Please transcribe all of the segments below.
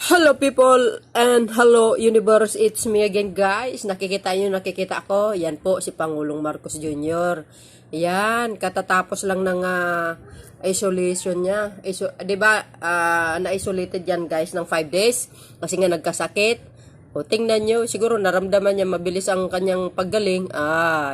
Hello people and hello universe, it's me again guys. Nakikita ako, yan po si Pangulong Marcos Jr. Yan, katatapos lang ng isolation niya. 'Di ba? Na-isolated yan guys ng 5 days kasi nga nagkasakit. O tingnan nyo, siguro naramdaman niya mabilis ang kanyang paggaling.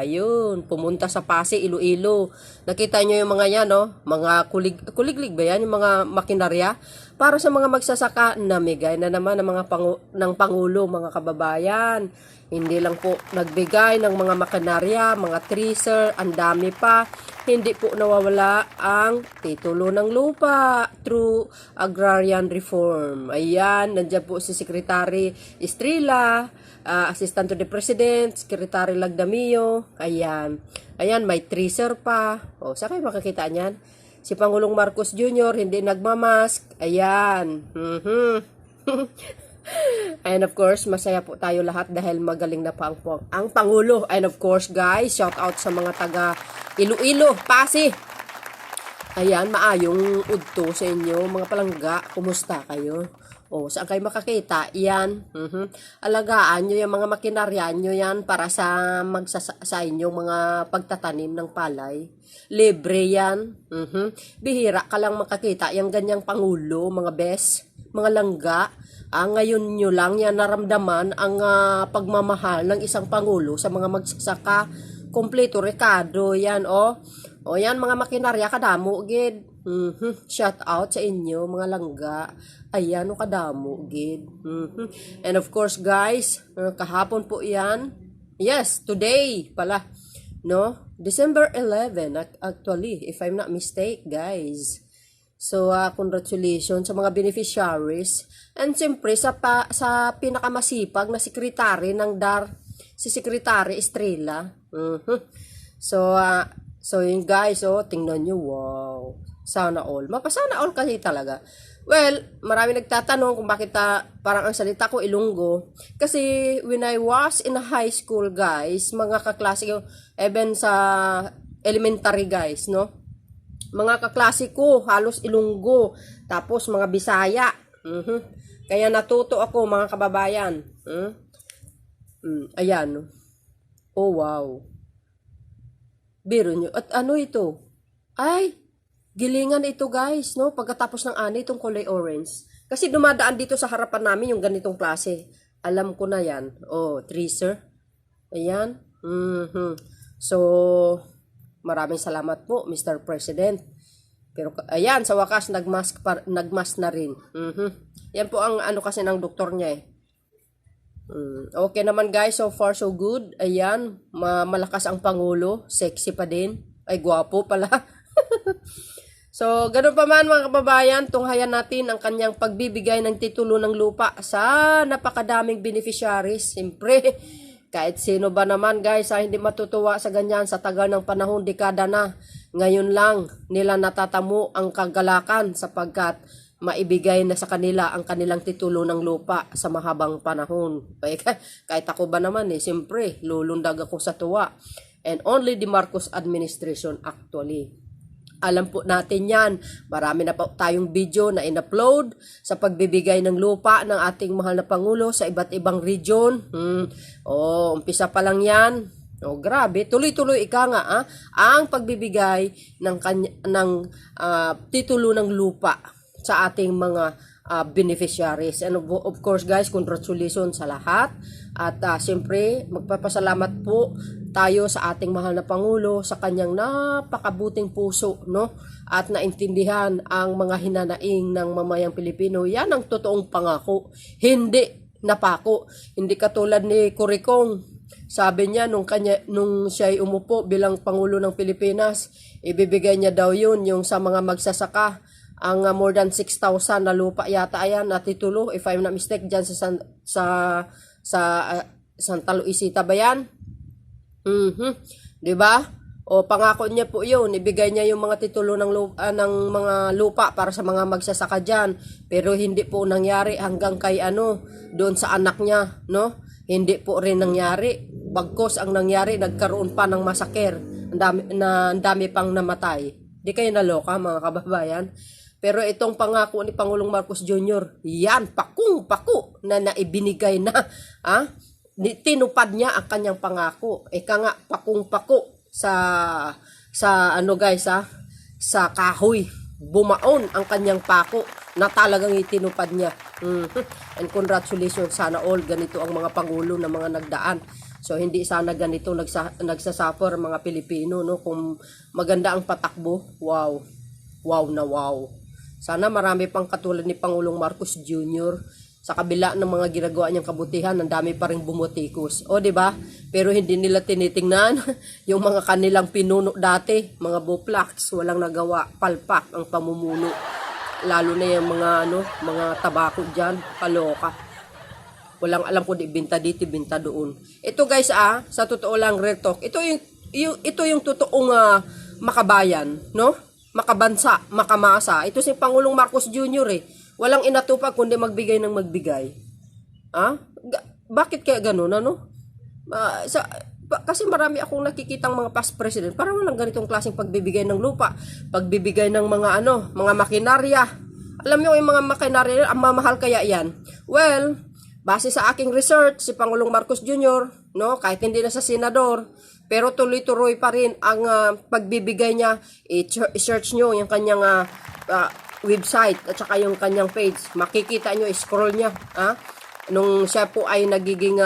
Yun, pumunta sa Pasig, Iloilo. Nakita nyo yung mga yan, no? Mga kuliglig ba yan? Yung mga makinarya. Para sa mga magsasaka, namigay na naman ng Pangulo, mga kababayan. Hindi lang po nagbigay ng mga makinarya, mga treaser, ang dami pa. Hindi po nawawala ang titulo ng lupa through agrarian reform. Ayan, nandiyan po si Secretary Estrella, Assistant to the President, Secretary Lagdamio. Ayan, may treaser pa. Saan kayo makakita niyan? Si Pangulong Marcos Jr. hindi nagmamask. Ayan. And of course, masaya po tayo lahat dahil magaling na pa ang Pangulo. And of course, guys, shout out sa mga taga Iloilo, Pasig. Ayan, maayong udto sa inyo, mga palangga. Kumusta kayo? Saan kayo makakita? Yan. Alagaan nyo yung mga makinarya nyo yan para sa inyong mga pagtatanim ng palay. Libre yan. Bihira ka lang makakita yung ganyang Pangulo, mga bes, mga langga. Ngayon nyo lang yan naramdaman ang pagmamahal ng isang Pangulo sa mga magsasaka. Kompleto rekado yan, yan mga makinarya kadamo gid. Shout out sa inyo mga langga. Ayan kadamo gid. And of course guys, kahapon po yan. Yes, today pala, no? December 11 actually, if I'm not mistaken, guys. So congratulations sa mga beneficiaries. And siyempre sa pinakamasipag na sekretary ng DAR, si Secretary Estrella. So yun guys, tingnan nyo, wow. Sana all. Mapasana all kasi talaga. Well, marami nagtatanong kung bakit parang ang salita ko Ilonggo. Kasi when I was in high school guys, mga kaklase ko, even sa elementary guys, no? Mga kaklase ko, halos Ilonggo. Tapos mga Bisaya. Kaya natuto ako mga kababayan. Ayan. Wow. Biro nyo. At ano ito? Ay, gilingan ito guys, no? Pagkatapos ng ani, itong kulay orange. Kasi dumadaan dito sa harapan namin yung ganitong klase. Alam ko na yan. Treaser. Ayan. So, maraming salamat po, Mr. President. Pero, ayan, sa wakas, nagmask na rin. Yan po ang ano kasi ng doktor niya eh. Okay naman guys, so far so good. Ayan, malakas ang Pangulo, sexy pa din. Ay, gwapo pala. So, ganun pa man mga kababayan, tunghayan natin ang kanyang pagbibigay ng titulo ng lupa sa napakadaming beneficiaries. Siyempre, kahit sino ba naman guys, hindi matutuwa sa ganyan sa tagal ng panahon, dekada na. Ngayon lang nila natatamo ang kagalakan sapagkat maibigay na sa kanila ang kanilang titulo ng lupa sa mahabang panahon. Kahit ako ba naman siyempre, lulundag ako sa tuwa. And only the Marcos administration actually. Alam po natin yan. Marami na po tayong video na in-upload sa pagbibigay ng lupa ng ating mahal na Pangulo sa iba't ibang region. Umpisa pa lang yan. Grabe. Tuloy-tuloy ang pagbibigay ng titulo ng lupa sa ating mga beneficiaries. And of course guys, congratulations sa lahat. At siyempre, magpapasalamat po tayo sa ating mahal na Pangulo sa kanyang napakabuting puso, no? At naintindihan ang mga hinanaing ng mamayang Pilipino. Yan ang totoong pangako. Hindi napako. Hindi katulad ni Curicong. Sabi niya nung siya ay umupo bilang Pangulo ng Pilipinas, ibibigay niya daw yun yung sa mga magsasaka. Ang more than 6,000 na lupa yata ayan na titulo, if I'm not mistaken, dyan sa Santa Luisita ba yan? Diba? Pangako niya po yun, ibigay niya yung mga titulo ng mga lupa para sa mga magsasaka dyan. Pero hindi po nangyari hanggang kay doon sa anak niya, no? Hindi po rin nangyari. Bagkos ang nangyari, nagkaroon pa ng masaker. Ang dami pang namatay. Di kayo naloka mga kababayan. Pero itong pangako ni Pangulong Marcos Jr., yan, pakung-pako na naibinigay na. Tinupad niya ang kanyang pangako. Ika nga, pakung-pako sa ano guys, sa kahoy. Bumaon ang kanyang pako na talagang itinupad niya. And congratulations, sana all ganito ang mga pangulo na mga nagdaan. So hindi sana ganito nagsasuffer mga Pilipino, no? Kung maganda ang patakbo, wow. Wow na wow. Sana marami pang katulad ni Pangulong Marcos Jr. Sa kabila ng mga ginagawa niyang kabutihan, ang dami pa ring bumutikos. O, di ba? Pero hindi nila tinitingnan yung mga kanilang pinuno dati, mga buplaks, walang nagawa, palpak ang pamumuno. Lalo na yung mga tabako diyan, kaloka. Walang alam kung ibinta dito, ibinta doon. Ito guys, sa totoo lang, real talk. Ito yung totoong makabayan, no? Makabansa, makamasa. Ito si Pangulong Marcos Jr. Walang inatupag kundi magbigay ng magbigay. Bakit kaya ganun, ano? Kasi marami akong nakikitang mga past president, parang walang ganitong klaseng pagbibigay ng lupa, pagbibigay ng mga mga makinarya. Alam niyo yung mga makinarya, ang mamahal kaya yan? Well, base sa aking research, si Pangulong Marcos Jr., no, kahit hindi na sa senador, pero tuloy-tuloy pa rin ang pagbibigay niya. I-search nyo yung kanyang website at saka yung kanyang page. Makikita nyo, scroll niya. Nung siya po ay nagiging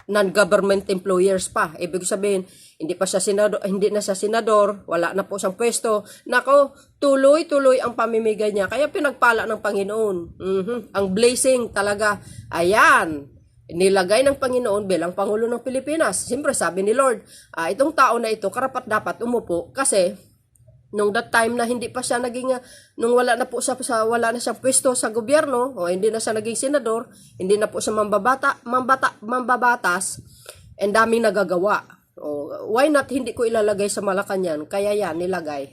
non-government employers pa. Ibig sabihin, hindi na siya senador, wala na po siyang pwesto. Nako, tuloy-tuloy ang pamimigay niya. Kaya pinagpala ng Panginoon. Ang blessing talaga. Ayan, nilagay ng Panginoon bilang Pangulo ng Pilipinas. Siyempre sabi ni Lord, itong tao na ito karapat dapat umupo kasi nung that time na hindi pa siya naging, nung wala na siyang pwesto sa gobyerno, o hindi na siya naging senador, hindi na po siya mambabatas, and daming nagagawa. Why not hindi ko ilalagay sa Malacanang? Kaya yan, nilagay.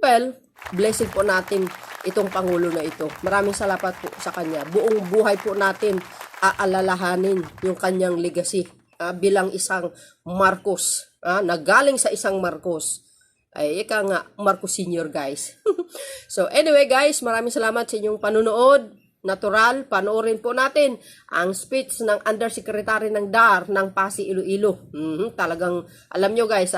Well, blessing po natin itong Pangulo na ito. Maraming salamat po sa kanya. Buong buhay po natin aalalahanin yung kanyang legacy bilang isang Marcos, na galing sa isang Marcos. Ay, ika nga, Marcos Senior, guys. So, anyway, guys, maraming salamat sa inyong panunood. Natural, panoorin po natin ang speech ng Undersecretary ng DAR ng Pasig, Iloilo. Talagang, alam nyo, guys,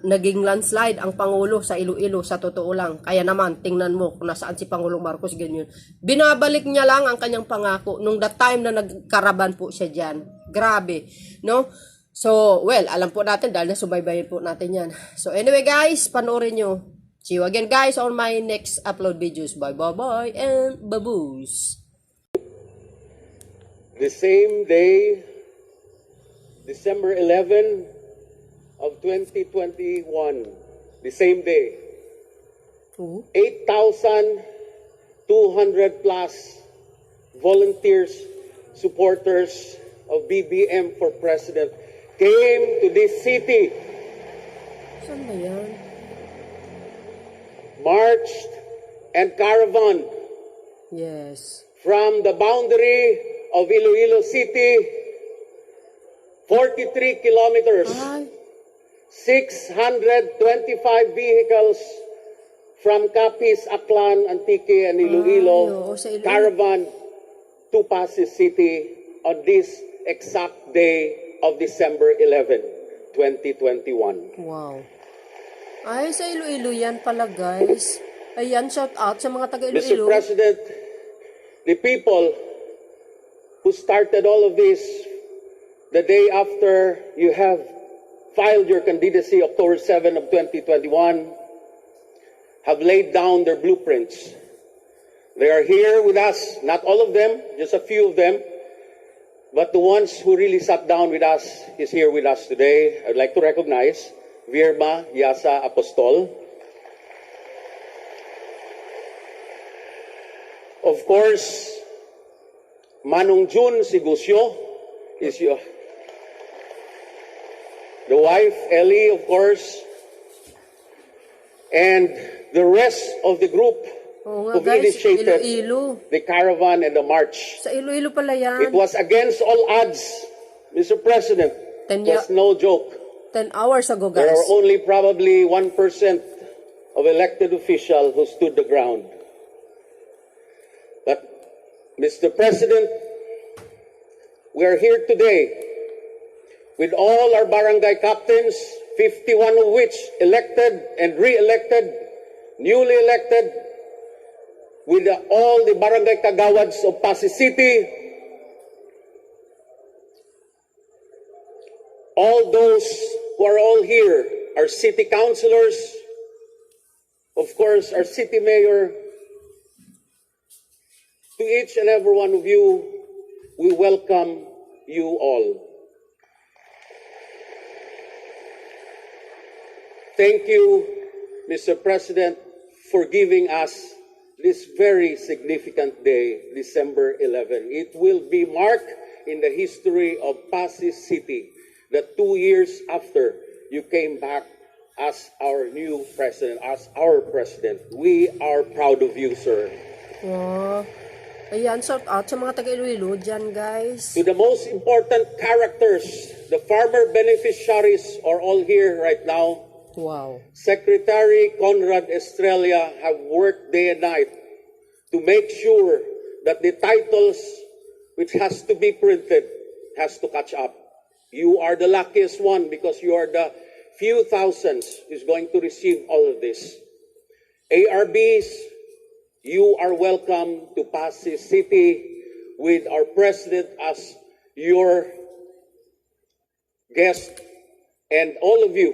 naging landslide ang Pangulo sa Iloilo, sa totoo lang. Kaya naman, tingnan mo kung nasaan si Pangulong Marcos, ganyan. Binabalik niya lang ang kanyang pangako nung that time na nagkaraban po siya dyan. Grabe, no? So, well, alam po natin dahil nasubaybayin po natin yan. So, anyway guys, panoorin nyo. See you again guys on my next upload videos. Bye and baboos. The same day, December 11 of 2021, the same day, 8,200 plus volunteers, supporters of BBM for President came to this city, saan ba yan? marched and caravan Yes. from the boundary of Iloilo City, 43 kilometers, Ay, 625 vehicles from Capiz, Aklan, Antique, and Iloilo, sa Iloilo. caravan to Pasig City on this exact day of December 11, 2021. Wow. Ay, sa Iloilo yan pala, guys. Ayan, shout out sa mga taga Mr. Iloilo. President, the people who started all of this the day after you have filed your candidacy, October 7 of 2021, have laid down their blueprints. They are here with us, not all of them, just a few of them, but the ones who really sat down with us is here with us today. I'd like to recognize Virma Yasa Apostol. Of course, Manong Jun Sigusio is the wife, Ellie, of course, and the rest of the group Oo who nga, guys. initiated Iloilo. the caravan and the march. Sa Iloilo pala yan. It was against all odds, Mr. President. It was no joke. 10 hours ago, There guys. are only probably 1% of elected official who stood the ground. But, Mr. President, we are here today with all our barangay captains, 51 of which elected and re-elected, newly elected, with all the barangay kagawads of Pasig City, all those who are all here, our city councilors, of course, our city mayor. To each and every one of you, we welcome you all. Thank you, Mr. President, for giving us this very significant day, December 11. It will be marked in the history of Pasig City that 2 years after you came back as our new president, as our president. We are proud of you, sir. Wow. Ayan, shout out sa mga taga-Iloilo dyan, guys. To the most important characters, the farmer beneficiaries are all here right now. Wow. Secretary Conrad Estrella have worked day and night to make sure that the titles which has to be printed has to catch up. You are the luckiest one because you are the few thousands who's going to receive all of this. ARBs, you are welcome to Pasig City with our president as your guest, and all of you,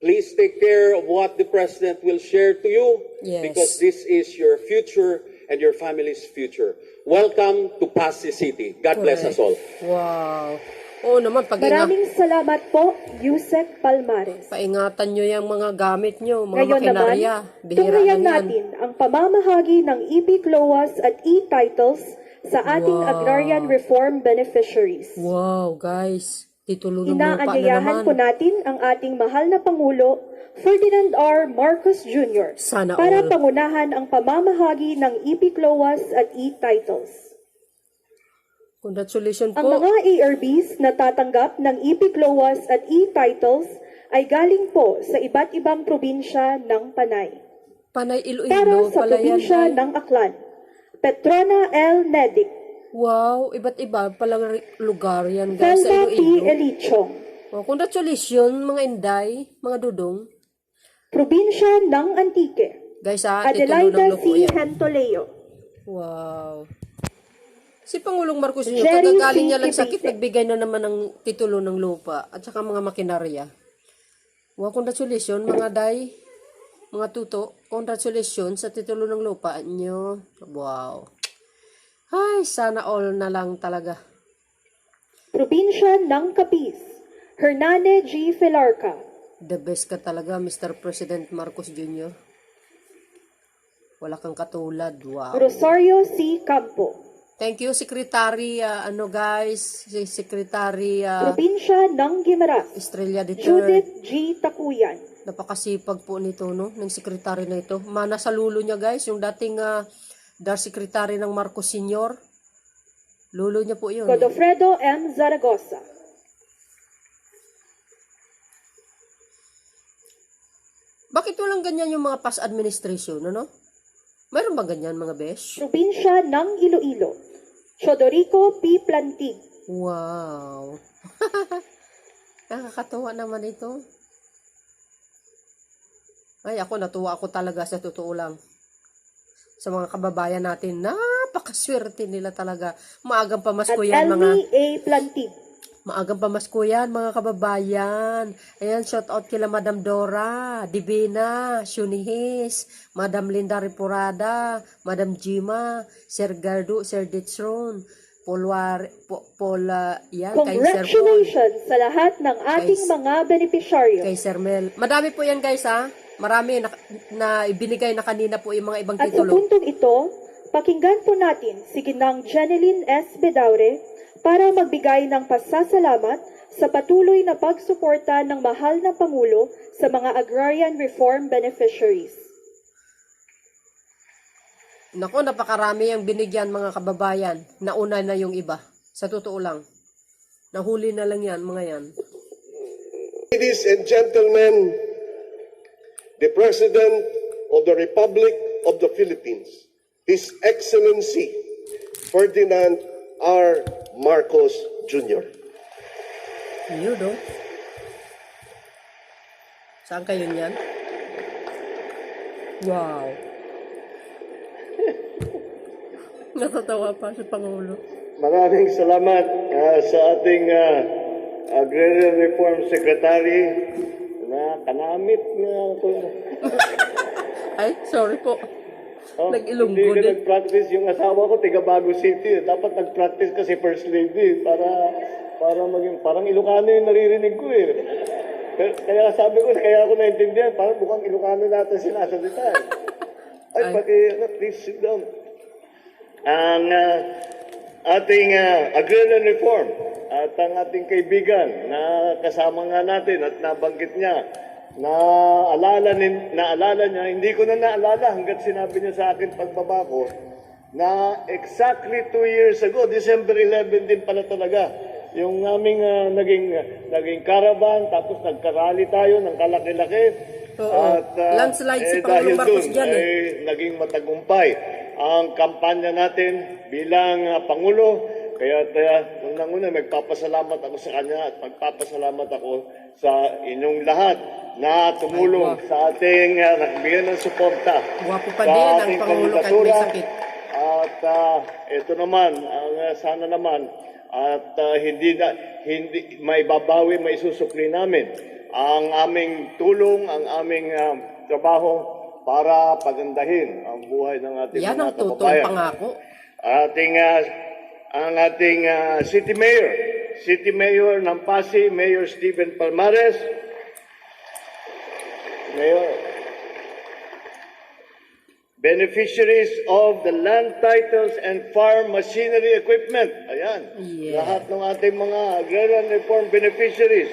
please take care of what the president will share to you. Yes. Because this is your future and your family's future. Welcome to Pasig City. God bless us all. Wow. Oo naman, Maraming salamat po, Yusek Palmares. paingatan nyo yung mga gamit nyo, mga Ngayon naman, makinarya. Bihira tunghayan lang yan. natin ang pamamahagi ng EP-CLOAS at e-titles sa ating Wow. agrarian reform beneficiaries. Wow, guys. Titulo ng lupa na Inaanyayahan naman. po natin ang ating mahal na Pangulo, Ferdinand R. Marcos Jr. Sana para all. pangunahan ang pamamahagi ng EP-CLOAS at e-titles. Congratulations Ang po. mga ARBs na tatanggap ng EP-CLOAS at e-titles ay galing po sa iba't ibang probinsya ng Panay. Panay Para Iloilo sa pala yan. probinsya Ay. ng Aklan, Petrona L. Nedic, Wow, iba't iba palang lugar yan, guys, sa Felda P. Iloilo. Elichong, Oh, congratulations, mga inday, mga dudong. probinsya ng Antique, Guys, titulo ng Adelaida lupo C. yan. Hentoleo, Wow. Si Pangulong Marcos Jr., Jerry kagagaling C. niya lang sakit, Kibite. nagbigay na naman ng titulo ng lupa at saka mga makinarya. Wow, congratulations mga day, mga tuto. Congratulations sa titulo ng lupa nyo. Wow. Ay, sana all na lang talaga. probinsya ng Capiz, Hernane G. Filarca, The best ka talaga, Mr. President Marcos Jr. Wala kang katulad. Wow. Rosario C. Campo, Thank you, Secretary, si Secretary probinsya ng Guimaras, Estrella de Ter. Judith G. Takuyan, Napakasipag po nito, no? Ng sekretary na ito. Mana sa lulo niya, guys. Yung dating Dar Secretary ng Marcos Sr. Lulo niya po yun. Godofredo M. Zaragoza, Bakit walang ganyan yung mga past administration, ano? Mayroon ba ganyan, mga besh? probinsya ng Iloilo, Chodorico P. Plantig, Wow. Nakakatawa naman ito. Ay, natuwa ako talaga sa totoo lang. Sa mga kababayan natin, napakaswerte nila talaga. Maagang at pamasko yan, mga... Elmi A. Plantig, Maagang pamasko yan, mga kababayan. Ayan, shout out kila Madam Dora, Divina, Shunihis, Madam Linda Ripurada, Madam Jima, Sir Gardo, Sir Ditron, yan, kay Sir Paul, Congratulations sa lahat ng ating Kay- mga benepisyaryo. kay Sir Mel. Madami po yan, guys, ha? Marami na ibinigay na kanina po yung mga ibang At sa titulo. puntong ito, pakinggan po natin si Ginang Jeneline S. Bedaure para magbigay ng pasasalamat sa patuloy na pagsuporta ng mahal na Pangulo sa mga agrarian reform beneficiaries. Nako, napakarami ang binigyan, mga kababayan. Nauna na yung iba. Sa totoo lang. Nahuli na lang yan, mga yan. Ladies and gentlemen, the President of the Republic of the Philippines, His Excellency Ferdinand R. Marcos Jr. Yun, no? Saan kayo niyan? Wow. Natatawa pa si Pangulo. Maraming salamat sa ating Agrarian Reform Secretary na kanamit na ako. Ay, sorry po. Nag-Ilonggo Hindi ka din. nag-practice yung asawa ko, taga Bago City. Dapat nag-practice kasi First Lady para maging, parang Ilocano yung naririnig ko eh. Kaya sabi ko, kaya ako naintindihan, parang mukhang Ilocano natin sinasalita eh. Ay, please sit down. Ang ating agrarian reform at ang ating kaibigan na kasama nga natin at nabanggit niya, naalala niya, hindi ko na naalala hanggat sinabi niya sa akin pagbaba ko, na exactly 2 years ago, December 11 din pala talaga, yung aming naging caravan, tapos nagkarali tayo ng kalaki-laki. Oo. Landslide si Pangulong dahil Marcos dun, dyan eh. ay naging matagumpay ang kampanya natin bilang Pangulo. Kaya unang-una, magpapasalamat ako sa kanya at magpapasalamat ako sa inyong lahat na tumulong Ay, sa ating nagbigay ng suporta. Gwapo pa sa din ang ating Pangulo kahit may kandidatura. sakit. At ito naman, sana naman, at hindi may babawi, may susupli namin ang aming tulong, ang aming trabaho para pagandahin ang buhay ng ating Yan ang mga totoong kababayan. pangako. Ang ating City Mayor ng Pasig, Mayor Stephen Palmares. Mayor, beneficiaries of the land titles and farm machinery equipment. Ayan. Yeah. Lahat ng ating mga agrarian reform beneficiaries,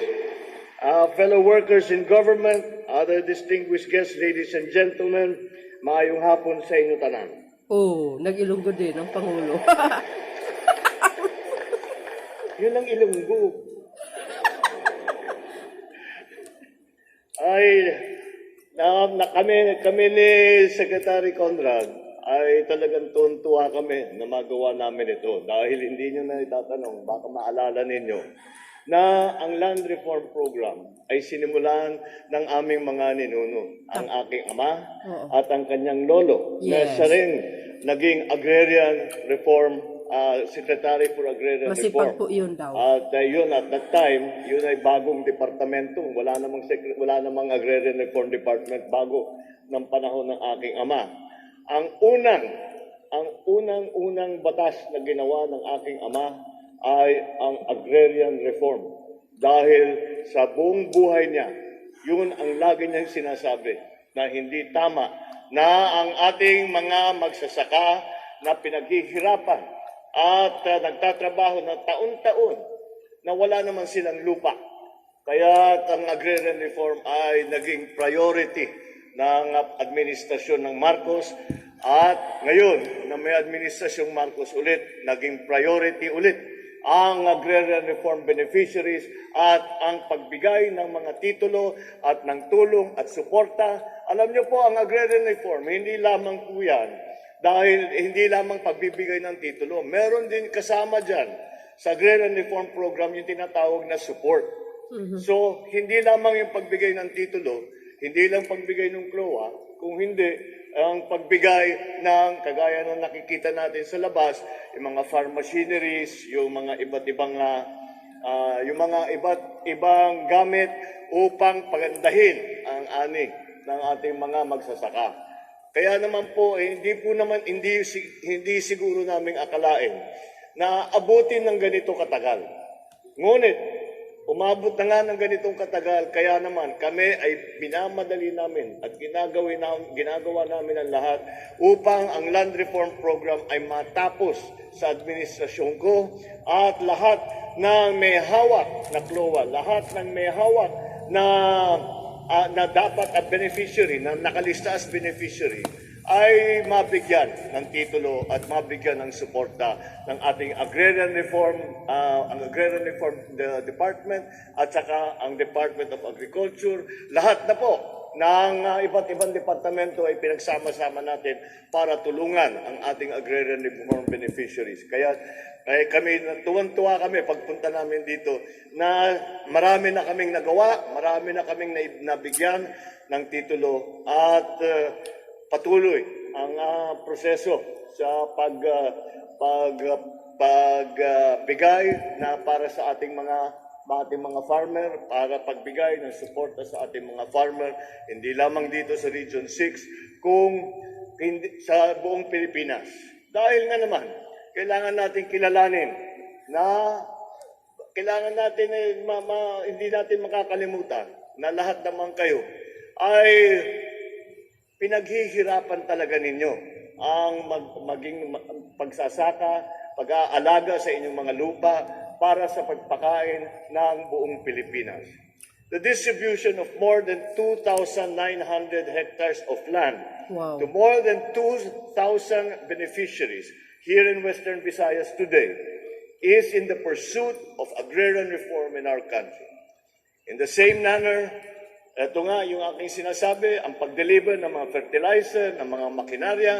fellow workers in government, other distinguished guests, ladies and gentlemen, maayong hapon sa inyo tanan. Oh, nag-Ilonggo din ang Pangulo. Yun ang Ilonggo. Ay, kami ni Secretary Conrad ay talagang tuwan-tuwa kami na magawa namin ito dahil hindi nyo na itatanong, baka maalala ninyo na ang Land Reform Program ay sinimulan ng aming mga ninuno, ang aking ama at ang kanyang lolo, na Yes. siya rin naging Agrarian Reform Secretary for Agrarian Masipag Reform. po yun daw. At yun, at that time, yun ay bagong departamento. Wala namang Agrarian Reform Department bago ng panahon ng aking ama. Ang unang batas na ginawa ng aking ama ay ang Agrarian Reform. Dahil sa buong buhay niya, yun ang lagi niyang sinasabi na hindi tama na ang ating mga magsasaka na pinaghihirapan at nagtatrabaho na taon-taon na wala naman silang lupa. Kaya ang agrarian reform ay naging priority ng administrasyon ng Marcos at ngayon na may administrasyong Marcos ulit, naging priority ulit ang agrarian reform beneficiaries at ang pagbigay ng mga titulo at ng tulong at suporta. Alam niyo po, ang agrarian reform, hindi lamang po yan dahil hindi lamang pagbibigay ng titulo. Meron din kasama dyan sa Agrarian Reform Program yung tinatawag na support. So, hindi lamang yung pagbigay ng titulo, hindi lang pagbigay ng CLOA, kung hindi ang pagbigay ng, kagaya ng nakikita natin sa labas, yung mga farm machineries, yung mga iba't ibang gamit upang pagandahin ang ani ng ating mga magsasaka. Kaya naman po, hindi siguro naming akalain na abutin ng ganito katagal. Ngunit, umabot na nga ng ganitong katagal, kaya naman kami ay minamadali namin at ginagawa namin ang lahat upang ang Land Reform Program ay matapos sa administrasyon ko at lahat ng may hawak na CLOA, lahat ng may hawak na dapat at beneficiary, na nakalista as beneficiary, ay mabigyan ng titulo at mabigyan ng suporta ng ating Agrarian Reform, ang Agrarian Reform Department at saka ang Department of Agriculture. Lahat na po ng iba't ibang departamento ay pinagsama-sama natin para tulungan ang ating agrarian reform beneficiaries. Kaya kami, tuwan-tuwa kami pagpunta namin dito na marami na kaming nagawa, marami na kaming nabigyan ng titulo at patuloy ang proseso sa pagbigay na para sa ating mga farmer, para pagbigay ng suporta sa ating mga farmer, hindi lamang dito sa Region 6, kung hindi, sa buong Pilipinas. Dahil nga naman, kailangan natin kilalanin na kailangan natin hindi natin makakalimutan na lahat naman kayo ay pinaghihirapan talaga ninyo ang maging pagsasaka, pag-aalaga sa inyong mga lupa para sa pagpakain ng buong Pilipinas. The distribution of more than 2,900 hectares of land Wow. to more than 2,000 beneficiaries here in Western Visayas today is in the pursuit of agrarian reform in our country. In the same manner, ito nga yung aking sinasabi, ang pag-deliver ng mga fertilizer, ng mga makinarya,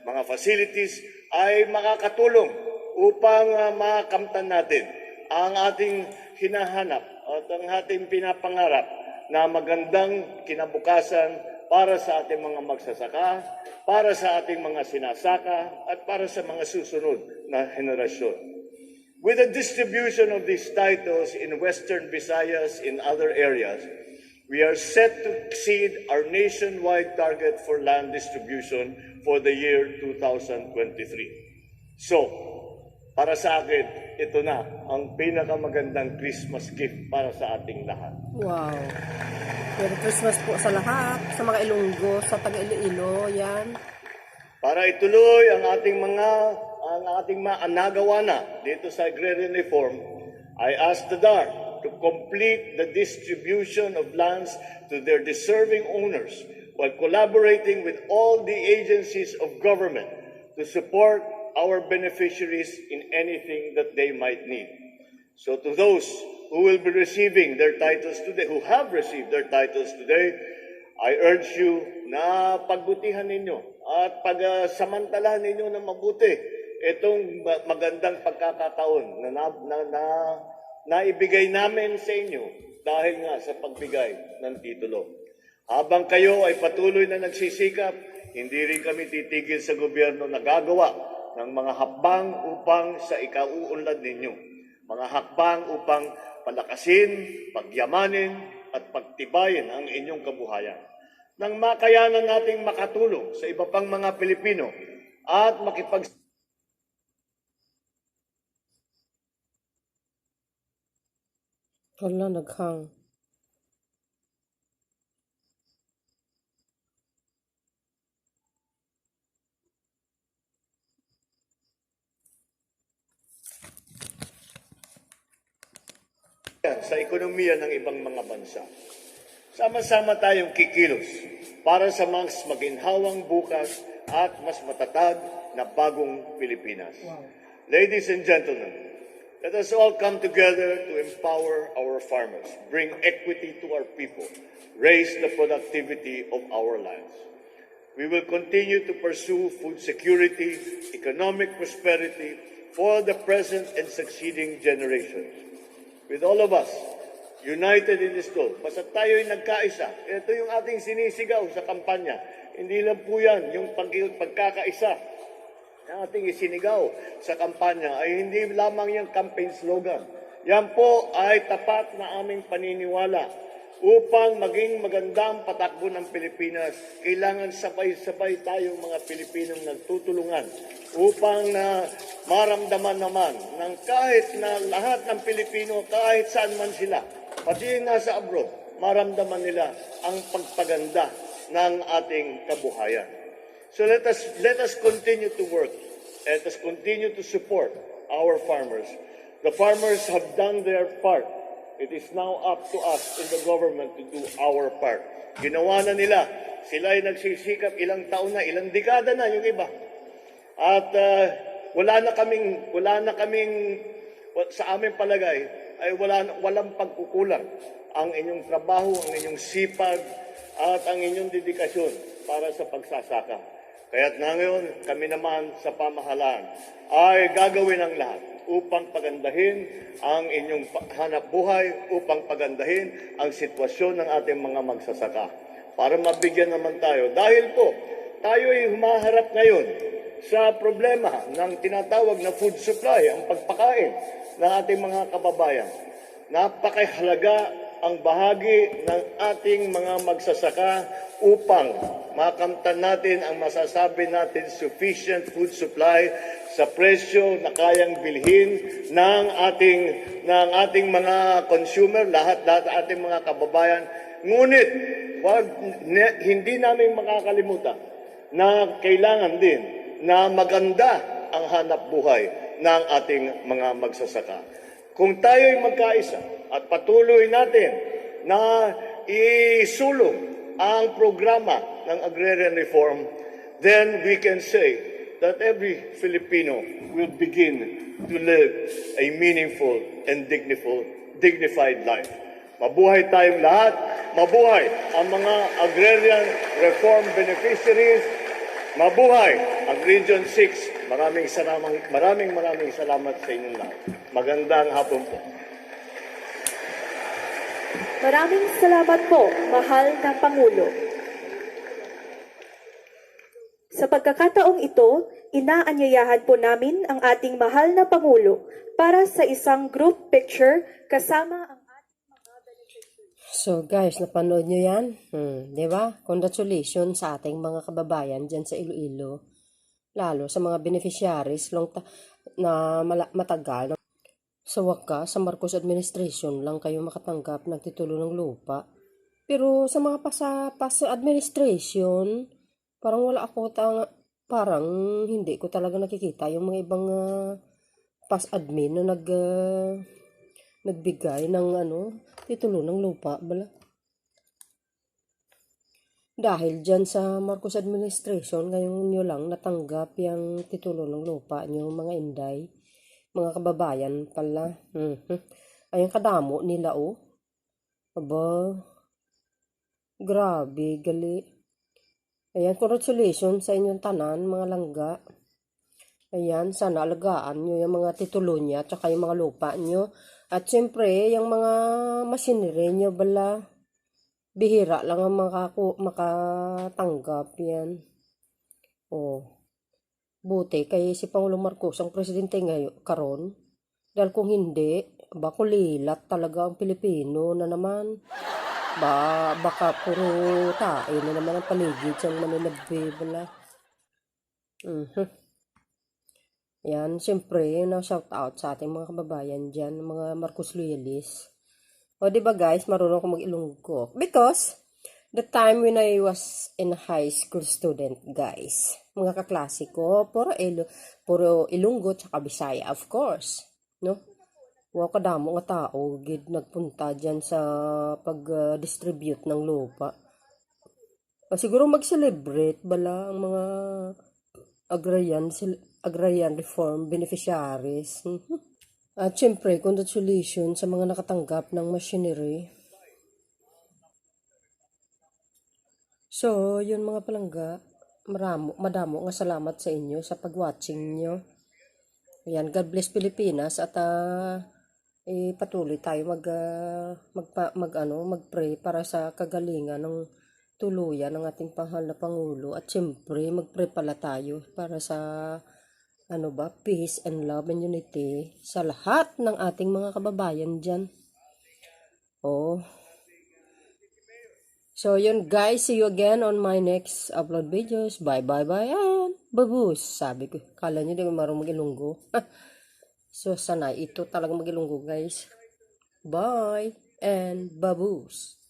mga facilities ay makakatulong upang makamtan natin ang ating hinahanap at ang ating pinapangarap na magandang kinabukasan para sa ating mga magsasaka, para sa ating mga sinasaka, at para sa mga susunod na henerasyon. With the distribution of these titles in Western Visayas in other areas, we are set to exceed our nationwide target for land distribution for the year 2023. So, para sa akin, ito na ang pinakamagandang Christmas gift para sa ating lahat. Wow. Merry Christmas po sa lahat, sa mga Ilonggo, sa taga-Iloilo, yan. Para ituloy ang ating nagawa na dito sa agrarian reform, I ask the DAR to complete the distribution of lands to their deserving owners while collaborating with all the agencies of government to support our beneficiaries in anything that they might need. So to those who will be receiving their titles today, who have received their titles today, I urge you na pagbutihan ninyo at pagsamantalahan ninyo na mabuti itong magandang pagkakataon na naibigay namin sa inyo dahil nga sa pagbigay ng titulo. Habang kayo ay patuloy na nagsisikap, hindi rin kami titigil sa gobyerno na gagawa ng mga hakbang upang sa ikauunlad ninyo. Mga hakbang upang palakasin, pagyamanin, at pagtibayin ang inyong kabuhayan. Nang makayanan nating makatulong sa iba pang mga Pilipino at Wala, naghang. sa ekonomiya ng ibang mga bansa. Sama-sama tayong kikilos para sa mas maginhawang bukas at mas matatag na bagong Pilipinas. Ladies and gentlemen, let us all come together to empower our farmers, bring equity to our people, raise the productivity of our lands. We will continue to pursue food security, economic prosperity for the present and succeeding generations. With all of us united in this goal, basta tayo'y nagkaisa, ito yung ating sinisigaw sa kampanya. Hindi lang po yan, yung pagkakaisa na ating isinigaw sa kampanya ay hindi lamang yung campaign slogan. Yan po ay tapat na aming paniniwala. Upang maging magandang patakbo ng Pilipinas, kailangan sabay-sabay tayong mga Pilipinong nagtutulungan upang maramdaman naman ng kahit na lahat ng Pilipino, kahit saan man sila, pati yung nasa abroad, maramdaman nila ang pagpaganda ng ating kabuhayan. So let us continue to work. Let us continue to support our farmers. The farmers have done their part. It is now up to us in the government to do our part. Ginawa na nila. Sila ay nagsisikap ilang taon na, ilang dekada na yung iba. At wala na kaming sa aming palagay ay walang pagkukulang ang inyong trabaho, ang inyong sipag, at ang inyong dedikasyon para sa pagsasaka. Kaya't na ngayon, kami naman sa pamahalaan ay gagawin ang lahat upang pagandahin ang inyong hanap buhay, upang pagandahin ang sitwasyon ng ating mga magsasaka. Para mabigyan naman tayo. Dahil po, tayo ay humaharap ngayon sa problema ng tinatawag na food supply, ang pagpakain ng ating mga kababayan. Napakahalaga ang bahagi ng ating mga magsasaka upang makamtan natin ang masasabi natin sufficient food supply sa presyo na kayang bilhin ng ating mga consumer, lahat ating mga kababayan. Ngunit hindi namin makakalimutan na kailangan din na maganda ang hanap buhay ng ating mga magsasaka. Kung tayo'y magkaisa at patuloy natin na isulong ang programa ng agrarian reform, then we can say that every Filipino will begin to live a meaningful and dignified life. Mabuhay tayong lahat, mabuhay ang mga agrarian reform beneficiaries, mabuhay ang Region 6. Maraming salamat sa inyong lahat. Magandang hapon po. Maraming salamat po, mahal na Pangulo. Sa pagkakataong ito, inaanyayahan po namin ang ating mahal na Pangulo para sa isang group picture kasama ang So guys, napanood nyo yan? Di ba? Congratulations sa ating mga kababayan dyan sa Iloilo. Lalo sa mga beneficiaries matagal. Sa wakas, sa Marcos administration lang kayo makatanggap ng titulo ng lupa. Pero sa mga pasa administration, parang parang hindi ko talaga nakikita yung mga ibang pas admin na nagbigay ng titulo ng lupa bala. Dahil dyan sa Marcos administration, ngayon nyo lang natanggap yung titulo ng lupa nyo, mga inday, mga kababayan pala. Ayun kadamo nila Aba, grabe, gali. Ayan, congratulations sa inyong tanan, mga langga. Ayan, sana alagaan nyo yung mga titulo niya, tsaka yung mga lupa nyo. At syempre, yung mga machinery nyo bala, bihira lang ang makatanggap yan. Buti kay si Pangulong Marcos ang presidente ngayon karon. Dahil kung hindi, kulilat talaga ang Pilipino na naman. Baka puro tae na naman ang paligid siyang manilagbe bala. Yan, siyempre, shout out sa ating mga kababayan dyan, mga Marcos loyalists. Diba guys, marunong ako mag-Ilonggo. Because, the time when I was in high school student, guys, mga kaklase ko, puro Ilonggo tsaka Bisaya, of course. No? Kadamo nga tao, nagpunta dyan sa pag-distribute ng lupa. Siguro mag-celebrate bala ang mga agrarian reform beneficiaries. At syempre, congratulations sa mga nakatanggap ng machinery. So, yun mga palangga, madamo nga salamat sa inyo sa pag-watching nyo. Ayan, God bless Pilipinas at patuloy tayo mag-pray para sa kagalingan ng tuluyan ng ating mahal na Pangulo. At syempre, mag-pray pala tayo para sa peace and love and unity sa lahat ng ating mga kababayan dyan. So yun guys, see you again on my next upload videos. Bye and babus. Sabi ko, kala nyo di marunong mag-Ilonggo. So sana ito talaga mag-Ilonggo guys. Bye and babus.